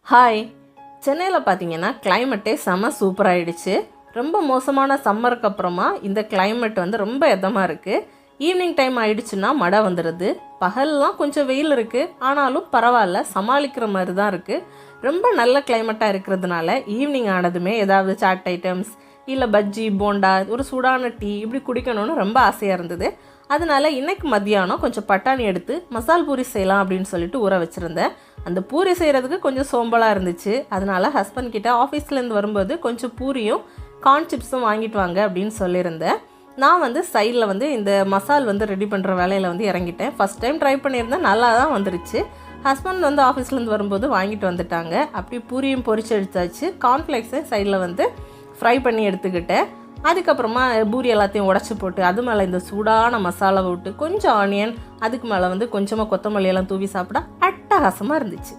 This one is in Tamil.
ஹாய். சென்னையில் பார்த்தீங்கன்னா கிளைமேட்டே செம சூப்பராகிடுச்சு. ரொம்ப மோசமான சம்மருக்கு அப்புறமா இந்த கிளைமேட் வந்து ரொம்ப இதமாக இருக்குது. ஈவினிங் டைம் ஆகிடுச்சுன்னா மழை வந்துடுது. பகல்லாம் கொஞ்சம் வெயில் இருக்குது, ஆனாலும் பரவாயில்ல, சமாளிக்கிற மாதிரி தான் இருக்குது. ரொம்ப நல்ல கிளைமேட்டாக இருக்கிறதுனால ஈவினிங் ஆனதுமே ஏதாவது சாட் ஐட்டம்ஸ் இல்லை பஜ்ஜி போண்டா ஒரு சூடான டீ இப்படி குடிக்கணும்னு ரொம்ப ஆசையாக இருந்தது. அதனால இன்றைக்கு மத்தியானம் கொஞ்சம் பட்டாணி எடுத்து மசால் பூரி செய்யலாம் அப்படின்னு சொல்லிட்டு ஊற வச்சுருந்தேன். அந்த பூரி செய்கிறதுக்கு கொஞ்சம் சோம்பலாக இருந்துச்சு. அதனால் ஹஸ்பண்ட் கிட்ட ஆஃபீஸ்லேருந்து வரும்போது கொஞ்சம் பூரியும் கார்ன் சிப்ஸும் வாங்கிட்டு வாங்க அப்படின்னு சொல்லியிருந்தேன். நான் வந்து சைடில் வந்து இந்த மசால் வந்து ரெடி பண்ணுற வேலையில் வந்து இறங்கிட்டேன். ஃபஸ்ட் டைம் ட்ரை பண்ணியிருந்தேன், நல்லா தான் வந்துருச்சு. ஹஸ்பண்ட் வந்து ஆஃபீஸ்லேருந்து வரும்போது வாங்கிட்டு வந்துட்டாங்க. அப்படி பூரியும் பொரிச்சு எடுத்தாச்சு. கார்ன்ஃப்ளேக்ஸை சைடில் வந்து ஃப்ரை பண்ணி எடுத்துக்கிட்டேன். அதுக்கப்புறமா பூரி எல்லாத்தையும் உடச்சி போட்டு அது மேலே இந்த சூடான மசாலா விட்டு கொஞ்சம் ஆனியன், அதுக்கு மேலே வந்து கொஞ்சமாக கொத்தமல்லி எல்லாம் தூவி சாப்பிட்டா அட்டகாசமாக இருந்துச்சு.